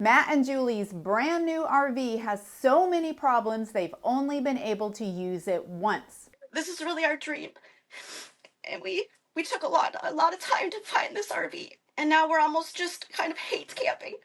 Matt and Julie's brand new RV has so many problems they've only been able to use it once. This is really our dream. And we took a lot of time to find this RV. And now we're almost just kind of hate camping.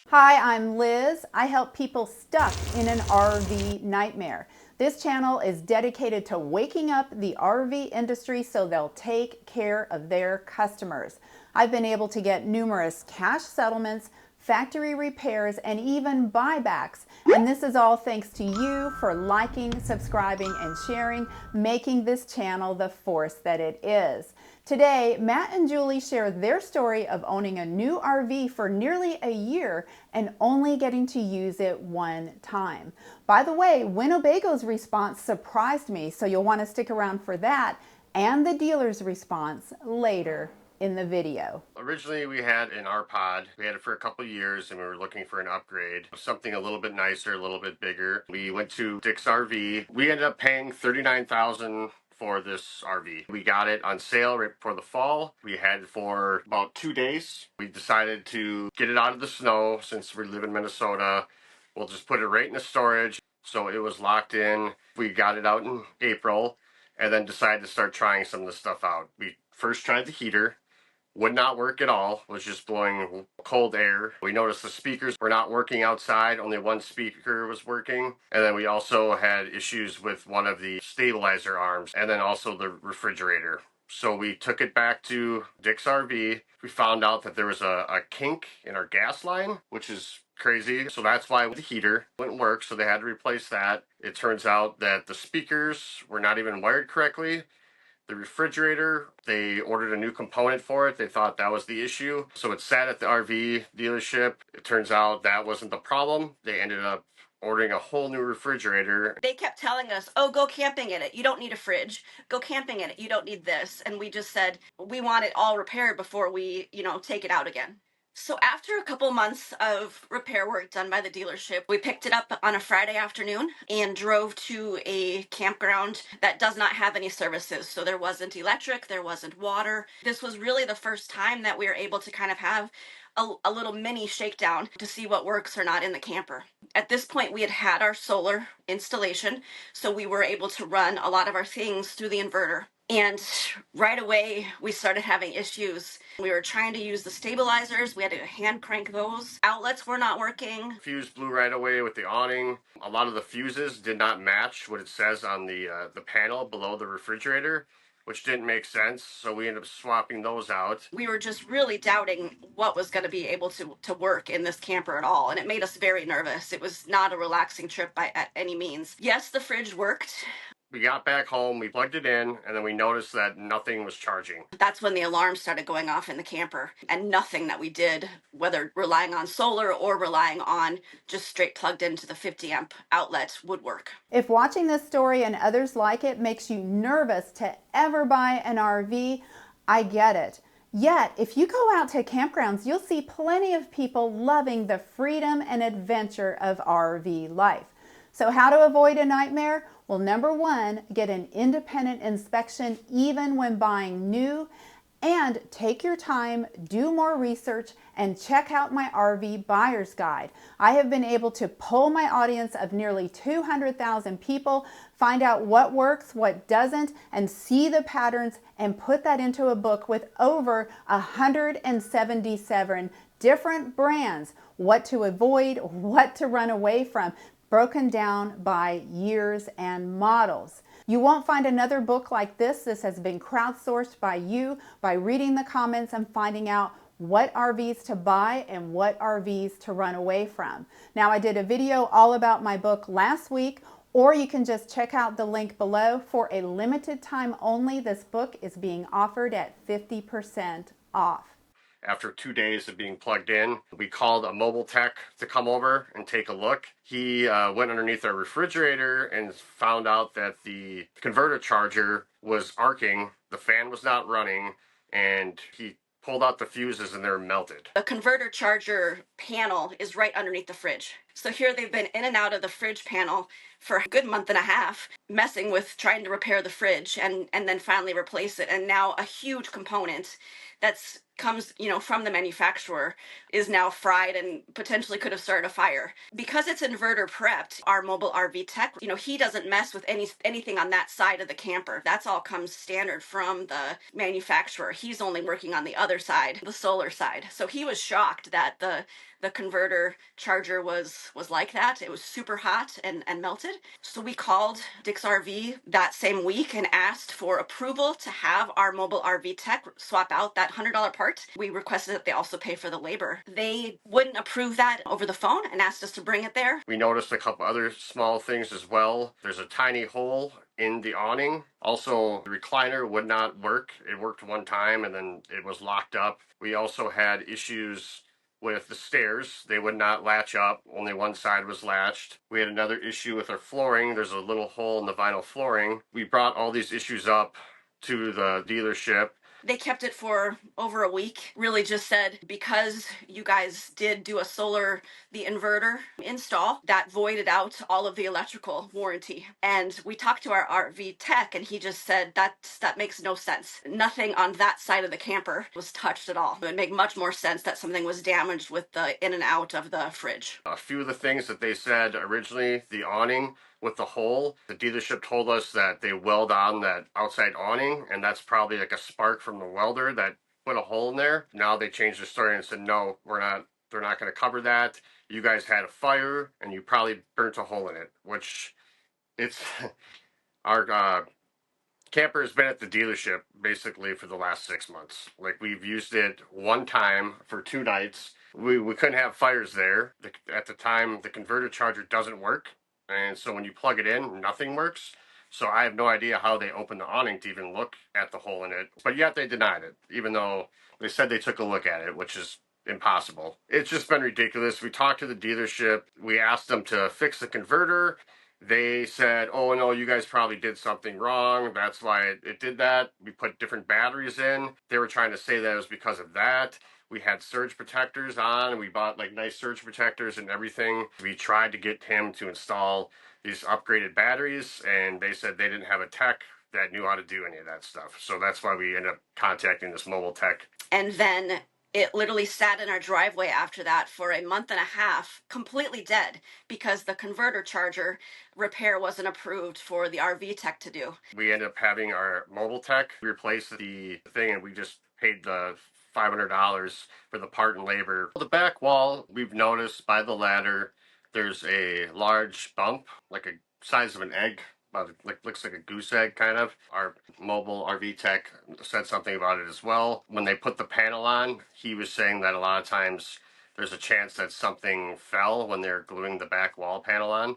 Hi, I'm Liz. I help people stuck in an RV nightmare. This channel is dedicated to waking up the RV industry so they'll take care of their customers. I've been able to get numerous cash settlements, factory repairs, and even buybacks. And this is all thanks to you for liking, subscribing, and sharing, making this channel the force that it is. Today, Matt and Julie share their story of owning a new RV for nearly a year and only getting to use it one time. By the way, Winnebago's response surprised me, so you'll want to stick around for that and the dealer's response later in the video. Originally, we had an R-Pod. We had it for a couple of years, and we were looking for an upgrade, something a little bit nicer, a little bit bigger. We went to Dick's RV. We ended up paying $39,000 for this RV. We got it on sale right before the fall. We had it for about 2 days. We decided to get it out of the snow since we live in Minnesota. We'll just put it right in the storage. So it was locked in. We got it out in April and then decided to start trying some of the stuff out. We first tried the heater. Would not work at all, was just blowing cold air. We noticed the speakers were not working outside, only one speaker was working. And then we also had issues with one of the stabilizer arms and then also the refrigerator. So we took it back to Dick's RV. We found out that there was a kink in our gas line, which is crazy. So that's why the heater wouldn't work, so they had to replace that. It turns out that the speakers were not even wired correctly. The refrigerator, they ordered a new component for it. They thought that was the issue. So it sat at the RV dealership. It turns out that wasn't the problem. They ended up ordering a whole new refrigerator. They kept telling us, oh, go camping in it. You don't need a fridge. Go camping in it. You don't need this. And we just said, we want it all repaired before we, take it out again. So after a couple months of repair work done by the dealership, we picked it up on a Friday afternoon and drove to a campground that does not have any services. So there wasn't electric, there wasn't water. This was really the first time that we were able to kind of have a little mini shakedown to see what works or not in the camper. At this point, we had our solar installation, so we were able to run a lot of our things through the inverter. And right away, we started having issues. We were trying to use the stabilizers. We had to hand crank those. Outlets were not working. Fuse blew right away with the awning. A lot of the fuses did not match what it says on the panel below the refrigerator, which didn't make sense. So we ended up swapping those out. We were just really doubting what was going to be able to work in this camper at all. And it made us very nervous. It was not a relaxing trip by any means. Yes, the fridge worked. We got back home, we plugged it in, and then we noticed that nothing was charging. That's when the alarm started going off in the camper, and nothing that we did, whether relying on solar or relying on just straight plugged into the 50 amp outlet, would work. If watching this story and others like it makes you nervous to ever buy an RV, I get it. Yet, if you go out to campgrounds, you'll see plenty of people loving the freedom and adventure of RV life. So how to avoid a nightmare? Well, number one, get an independent inspection even when buying new, and take your time, do more research, and check out my RV buyer's guide. I have been able to poll my audience of nearly 200,000 people, find out what works, what doesn't, and see the patterns and put that into a book with over 177 different brands, what to avoid, what to run away from, broken down by years and models. You won't find another book like this. This has been crowdsourced by you, by reading the comments and finding out what RVs to buy and what RVs to run away from. Now, I did a video all about my book last week, or you can just check out the link below. For a limited time only, this book is being offered at 50% off. After 2 days of being plugged in, we called a mobile tech to come over and take a look. He went underneath our refrigerator and found out that the converter charger was arcing, the fan was not running, and he pulled out the fuses and they're melted. The converter charger panel is right underneath the fridge. So here they've been in and out of the fridge panel for a good month and a half, messing with trying to repair the fridge and then finally replace it. And now a huge component that's comes, from the manufacturer is now fried and potentially could have started a fire. Because it's inverter prepped, our mobile RV tech, he doesn't mess with anything on that side of the camper. That's all comes standard from the manufacturer. He's only working on the other side, the solar side. So he was shocked that the converter charger was like that. It was super hot and melted. So we called Dick's RV that same week and asked for approval to have our mobile RV tech swap out that $100 part. We requested that they also pay for the labor. They wouldn't approve that over the phone and asked us to bring it there. We noticed a couple other small things as well. There's a tiny hole in the awning. Also, the recliner would not work. It worked one time and then it was locked up. We also had issues with the stairs. They would not latch up. Only one side was latched. We had another issue with our flooring. There's a little hole in the vinyl flooring. We brought all these issues up to the dealership. They kept it for over a week. Really just said, because you guys did do the inverter install, that voided out all of the electrical warranty. And we talked to our RV tech and he just said that makes no sense. Nothing on that side of the camper was touched at all. It would make much more sense that something was damaged with the in and out of the fridge. A few of the things that they said originally, the awning with the hole, the dealership told us that they weld on that outside awning, and that's probably like a spark from the welder that put a hole in there. Now they changed the story and said, no, they're not going to cover that. You guys had a fire and you probably burnt a hole in it, which it's our camper has been at the dealership basically for the last 6 months. Like, we've used it one time for 2 nights. We couldn't have fires there. At the time, the converter charger doesn't work. And so when you plug it in, nothing works. So I have no idea how they opened the awning to even look at the hole in it. But yet they denied it, even though they said they took a look at it, which is impossible. It's just been ridiculous. We talked to the dealership. We asked them to fix the converter. They said, oh no, you guys probably did something wrong. That's why it did that. We put different batteries in. They were trying to say that it was because of that. We had surge protectors on, and we bought like nice surge protectors and everything. We tried to get him to install these upgraded batteries, and they said they didn't have a tech that knew how to do any of that stuff. So that's why we ended up contacting this mobile tech. And then it literally sat in our driveway after that for a month and a half, completely dead, because the converter charger repair wasn't approved for the RV tech to do. We ended up having our mobile tech replace the thing, and we just paid the $500 for the part and labor. The back wall, we've noticed by the ladder, there's a large bump, like a size of an egg, looks like a goose egg kind of. Our mobile RV tech said something about it as well. When they put the panel on, he was saying that a lot of times there's a chance that something fell when they're gluing the back wall panel on.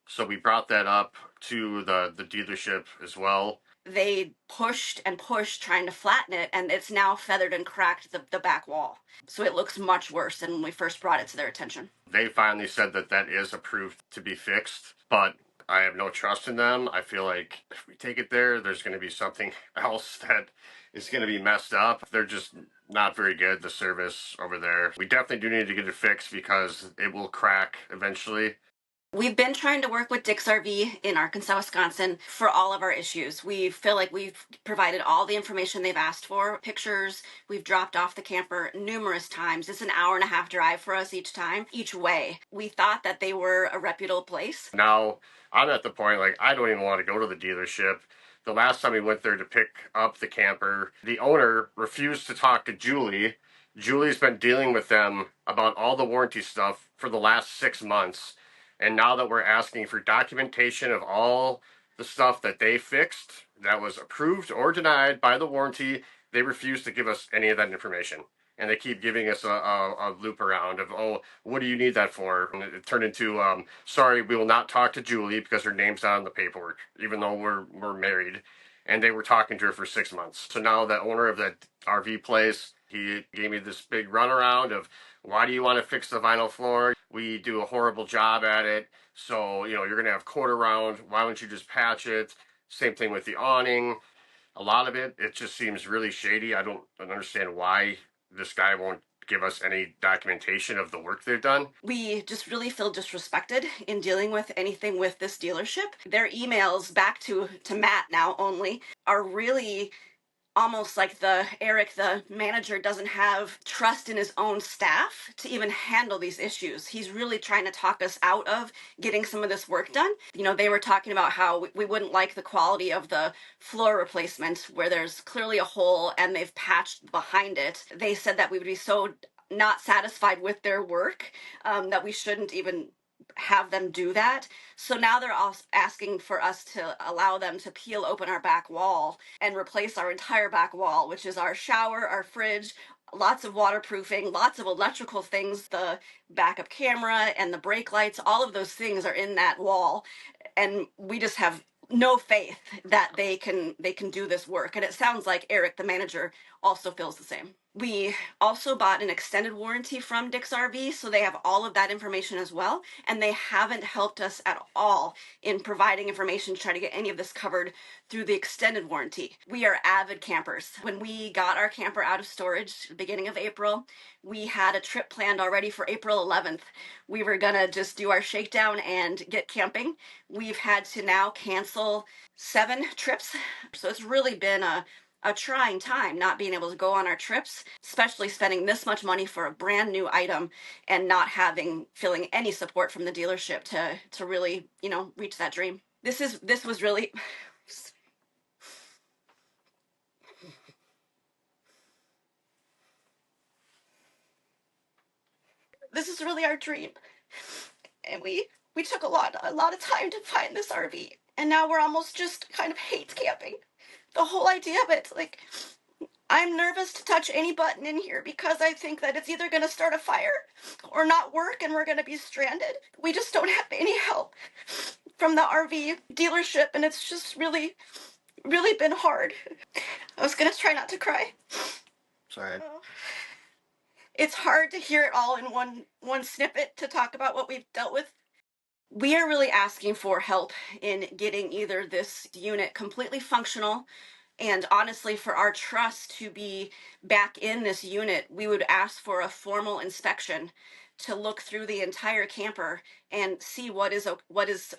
So we brought that up to the dealership as well. They pushed and pushed trying to flatten it, and it's now feathered and cracked the back wall. So it looks much worse than when we first brought it to their attention. They finally said that is approved to be fixed, but I have no trust in them. I feel like if we take it there, there's going to be something else that is going to be messed up. They're just not very good, the service over there. We definitely do need to get it fixed because it will crack eventually. We've been trying to work with Dick's RV in Arkansas, Wisconsin for all of our issues. We feel like we've provided all the information they've asked for, pictures. We've dropped off the camper numerous times. It's an hour-and-a-half drive for us each time, each way. We thought that they were a reputable place. Now, I'm at the point, like, I don't even want to go to the dealership. The last time we went there to pick up the camper, the owner refused to talk to Julie. Julie's been dealing with them about all the warranty stuff for the last 6 months. And now that we're asking for documentation of all the stuff that they fixed that was approved or denied by the warranty, they refuse to give us any of that information. And they keep giving us a loop around of, oh, what do you need that for? And it turned into, sorry, we will not talk to Julie because her name's not on the paperwork, even though we're married. And they were talking to her for 6 months. So now the owner of that RV place, he gave me this big runaround of, why do you want to fix the vinyl floor? We do a horrible job at it. So, you're going to have quarter round. Why don't you just patch it? Same thing with the awning. A lot of it just seems really shady. I don't understand why this guy won't give us any documentation of the work they've done. We just really feel disrespected in dealing with anything with this dealership. Their emails back to Matt now only are really almost like Eric, the manager, doesn't have trust in his own staff to even handle these issues. He's really trying to talk us out of getting some of this work done. You know, they were talking about how we wouldn't like the quality of the floor replacement where there's clearly a hole and they've patched behind it. They said that we would be so not satisfied with their work that we shouldn't even have them do that. So now they're also asking for us to allow them to peel open our back wall and replace our entire back wall, which is our shower, our fridge, lots of waterproofing, lots of electrical things, the backup camera and the brake lights, all of those things are in that wall. And we just have no faith that they can do this work. And it sounds like Eric, the manager, also feels the same. We also bought an extended warranty from Dick's RV, so they have all of that information as well, and they haven't helped us at all in providing information to try to get any of this covered through the extended warranty. We are avid campers. When we got our camper out of storage at the beginning of April, we had a trip planned already for April 11th. We were gonna just do our shakedown and get camping. We've had to now cancel 7 trips, so it's really been a trying time not being able to go on our trips, especially spending this much money for a brand new item and not feeling any support from the dealership to really, you know, reach that dream. This was really this is really our dream. And we took a lot of time to find this RV. And now we're almost just kind of hate camping. The whole idea of it, like, I'm nervous to touch any button in here because I think that it's either going to start a fire or not work and we're going to be stranded. We just don't have any help from the RV dealership, and it's just really, really been hard. I was going to try not to cry. Sorry. It's hard to hear it all in one snippet to talk about what we've dealt with. We are really asking for help in getting either this unit completely functional, and honestly, for our trust to be back in this unit, we would ask for a formal inspection to look through the entire camper and see what is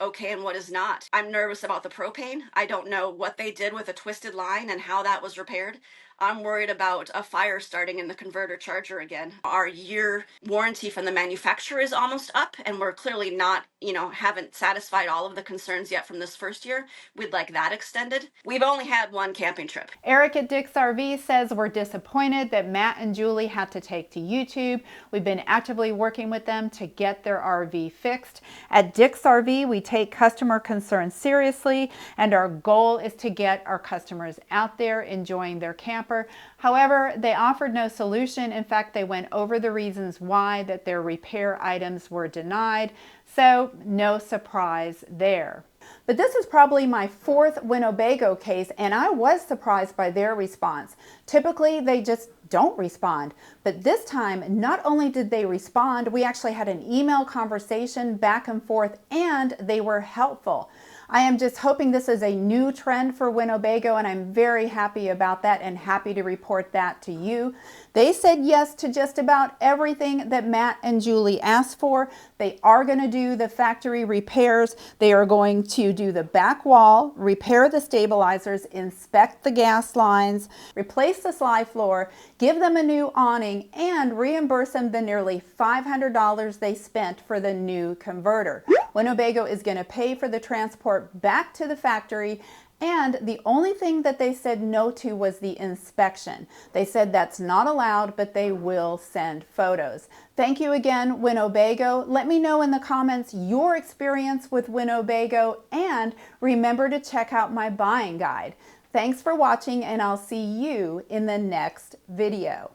okay and what is not. I'm nervous about the propane. I don't know what they did with a twisted line and how that was repaired. I'm worried about a fire starting in the converter charger again. Our year warranty from the manufacturer is almost up, and we're clearly not, haven't satisfied all of the concerns yet from this first year. We'd like that extended. We've only had one camping trip. Eric at Dick's RV says we're disappointed that Matt and Julie had to take to YouTube. We've been actively working with them to get their RV fixed. At Dick's RV, we take customer concerns seriously, and our goal is to get our customers out there enjoying their camper. However, they offered no solution. In fact, they went over the reasons why that their repair items were denied. So no surprise there. But this is probably my 4th Winnebago case, and I was surprised by their response. Typically, they just don't respond. But this time, not only did they respond, we actually had an email conversation back and forth, and they were helpful. I am just hoping this is a new trend for Winnebago, and I'm very happy about that and happy to report that to you. They said yes to just about everything that Matt and Julie asked for. They are going to do the factory repairs. They are going to do the back wall, repair the stabilizers, inspect the gas lines, replace the slide floor, give them a new awning, and reimburse them the nearly $500 they spent for the new converter. Winnebago is going to pay for the transport back to the factory, and the only thing that they said no to was the inspection. They said that's not allowed, but they will send photos. Thank you again, Winnebago. Let me know in the comments your experience with Winnebago, and remember to check out my buying guide. Thanks for watching, and I'll see you in the next video.